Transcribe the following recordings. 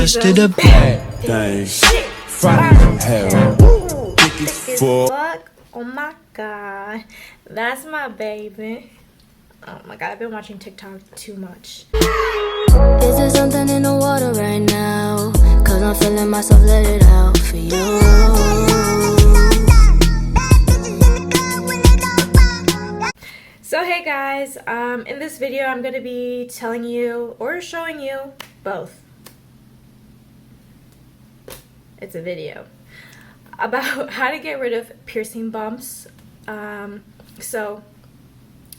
us to the bad things. Friday from hell. Kick it for. Fuck. Oh my god. That's my baby. Oh my god, I've been watching TikTok too much. Is there something in the water right now? Cause I'm feeling myself, let it out for you. So hey guys, in this video I'm going to be telling you, or showing you, both. It's a video about how to get rid of piercing bumps. So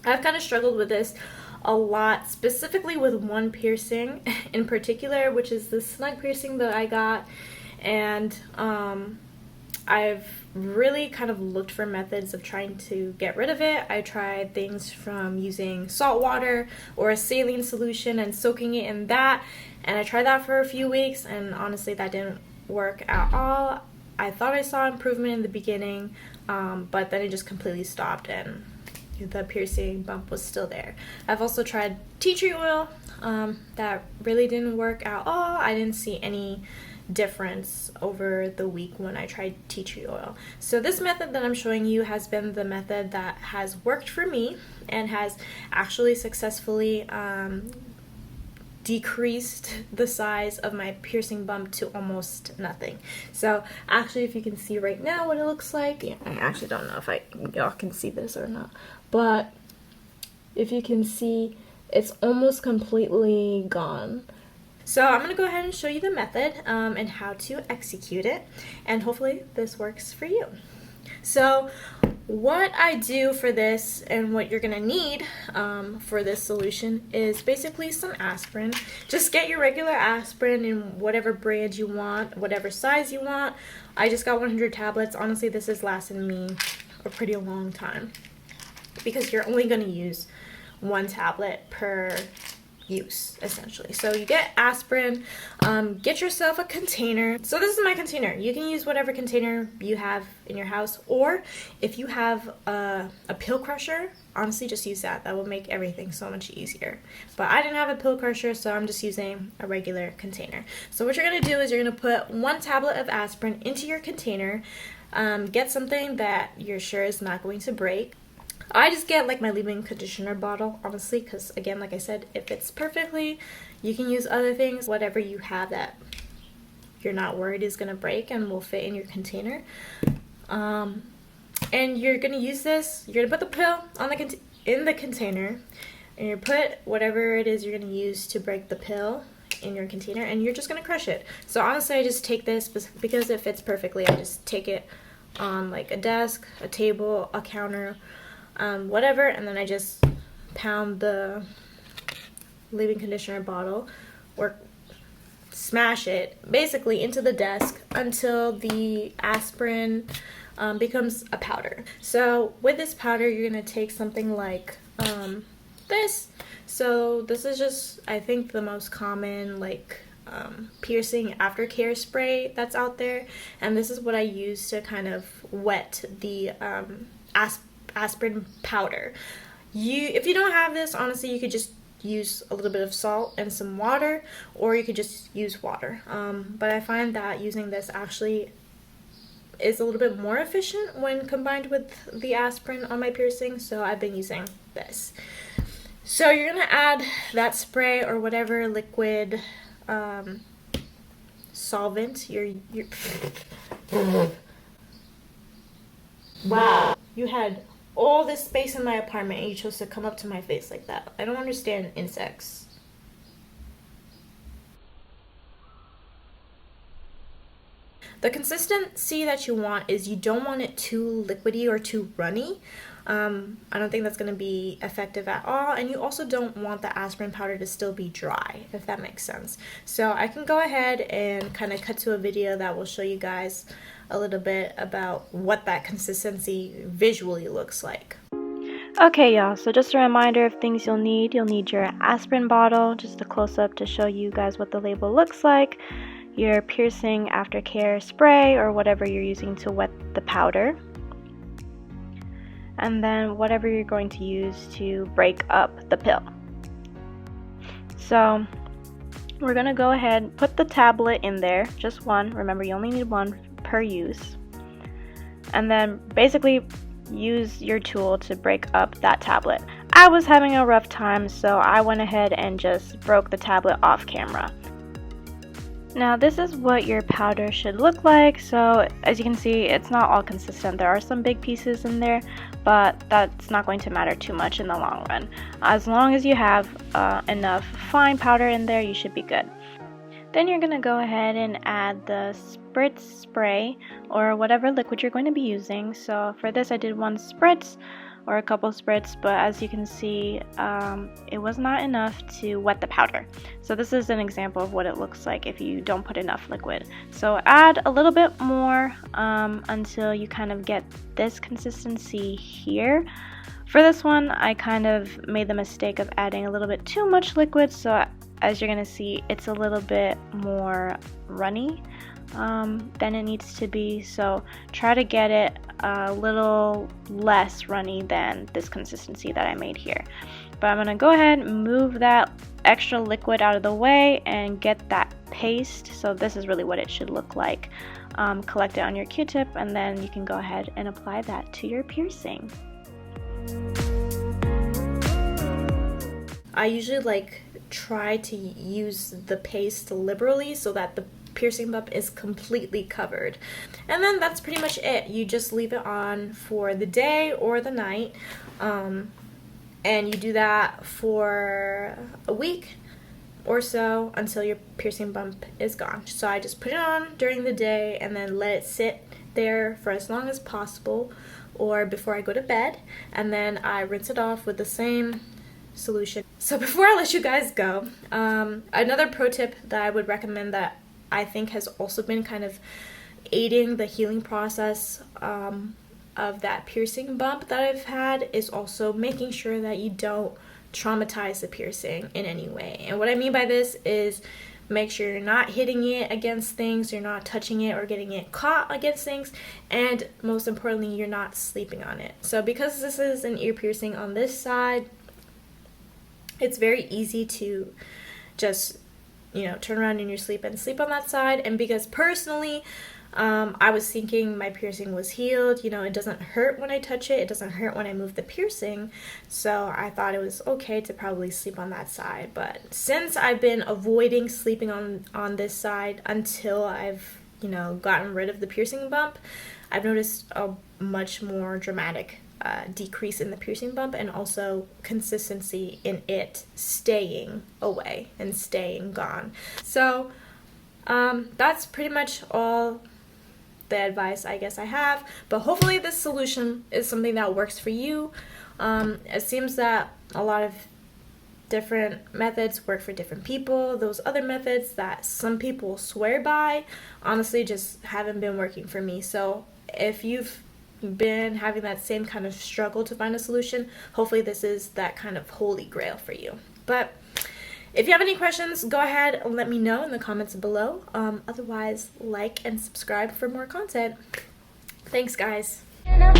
I've kind of struggled with this a lot, specifically with one piercing in particular, which is the snug piercing that I got. And I've really kind of looked for methods of trying to get rid of it. I tried things from using salt water or a saline solution and soaking it in that, and I tried that for a few weeks, and honestly that didn't work at all. I thought I saw improvement in the beginning, but then it just completely stopped and the piercing bump was still there. I've also tried tea tree oil. That really didn't work at all. I didn't see any difference over the week when I tried tea tree oil. So this method that I'm showing you has been the method that has worked for me and has actually successfully decreased the size of my piercing bump to almost nothing. So actually, if you can see right now what it looks like, yeah, I actually don't know if y'all can see this or not, but if you can see, it's almost completely gone. So I'm going to go ahead and show you the method and how to execute it, and hopefully this works for you. So what I do for this, and what you're going to need for this solution, is basically some aspirin. Just get your regular aspirin in whatever brand you want, whatever size you want. I just got 100 tablets. Honestly, this has lasted me a pretty long time because you're only going to use one tablet per use, essentially. So you get aspirin, get yourself a container. So this is my container. You can use whatever container you have in your house, or if you have a pill crusher, honestly just use that. That will make everything so much easier. But I didn't have a pill crusher, so I'm just using a regular container. So what you're going to do is you're going to put 1 tablet of aspirin into your container. Get something that you're sure is not going to break. I just get like my leave-in conditioner bottle, honestly, because again, like I said, it fits perfectly. You can use other things, whatever you have that you're not worried is going to break and will fit in your container. And you're going to use this, you're going to put the pill on in the container, and you put whatever it is you're going to use to break the pill in your container, and you're just going to crush it. So honestly, I just take this because it fits perfectly. I just take it on like a desk, a table, a counter, whatever, and then I just pound the leave-in conditioner bottle, or smash it basically into the desk until the aspirin becomes a powder. So with this powder, you're going to take something like this. So this is just, I think, the most common like piercing aftercare spray that's out there, and this is what I use to kind of wet the aspirin powder. If you don't have this, honestly, you could just use a little bit of salt and some water, or you could just use water. But I find that using this actually is a little bit more efficient when combined with the aspirin on my piercing, so I've been using this. So you're gonna add that spray or whatever liquid solvent Wow, you had all this space in my apartment and you chose to come up to my face like that. I don't understand insects. The consistency that you want is, you don't want it too liquidy or too runny. I don't think that's going to be effective at all, and you also don't want the aspirin powder to still be dry, if that makes sense. So I can go ahead and kind of cut to a video that will show you guys a little bit about what that consistency visually looks like. Okay, y'all, so just a reminder of things you'll need. You'll need your aspirin bottle, just a close-up to show you guys what the label looks like, your piercing aftercare spray or whatever you're using to wet the powder, and then whatever you're going to use to break up the pill. So we're gonna go ahead and put the tablet in there, just one. Remember, you only need one per use. And then basically use your tool to break up that tablet. I was having a rough time, so I went ahead and just broke the tablet off camera. Now this is what your powder should look like. So as you can see, it's not all consistent. There are some big pieces in there, but that's not going to matter too much in the long run. As long as you have enough fine powder in there, you should be good. Then you're going to go ahead and add the spritz spray or whatever liquid you're going to be using. So for this I did one spritz or a couple spritz, but as you can see, it was not enough to wet the powder. So this is an example of what it looks like if you don't put enough liquid. So add a little bit more until you kind of get this consistency here. For this one, I kind of made the mistake of adding a little bit too much liquid, so as you're gonna see, it's a little bit more runny than it needs to be. So try to get it a little less runny than this consistency that I made here. But I'm gonna go ahead and move that extra liquid out of the way and get that paste. So this is really what it should look like. Collect it on your Q-tip, and then you can go ahead and apply that to your piercing. I usually try to use the paste liberally so that the piercing bump is completely covered. And then that's pretty much it. You just leave it on for the day or the night, and you do that for a week or so until your piercing bump is gone. So I just put it on during the day and then let it sit there for as long as possible or before I go to bed, and then I rinse it off with the same solution. So before I let you guys go, another pro tip that I would recommend that I think has also been kind of aiding the healing process of that piercing bump that I've had is also making sure that you don't traumatize the piercing in any way. And what I mean by this is make sure you're not hitting it against things, you're not touching it or getting it caught against things, and most importantly, you're not sleeping on it. So because this is an ear piercing on this side, it's very easy to just, turn around in your sleep and sleep on that side. And because personally, I was thinking my piercing was healed, it doesn't hurt when I touch it, it doesn't hurt when I move the piercing, so I thought it was okay to probably sleep on that side. But since I've been avoiding sleeping on this side until I've, gotten rid of the piercing bump, I've noticed a much more dramatic decrease in the piercing bump and also consistency in it staying away and staying gone. So that's pretty much all the advice I guess I have, but hopefully this solution is something that works for you. It seems that a lot of different methods work for different people. Those other methods that some people swear by honestly just haven't been working for me. So if you've been having that same kind of struggle to find a solution, hopefully this is that kind of holy grail for you. But if you have any questions, go ahead and let me know in the comments below. Otherwise, like and subscribe for more content. Thanks, guys. I'm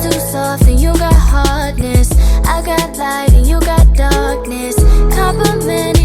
too soft and you got hardness. I got light and you got darkness. Compliment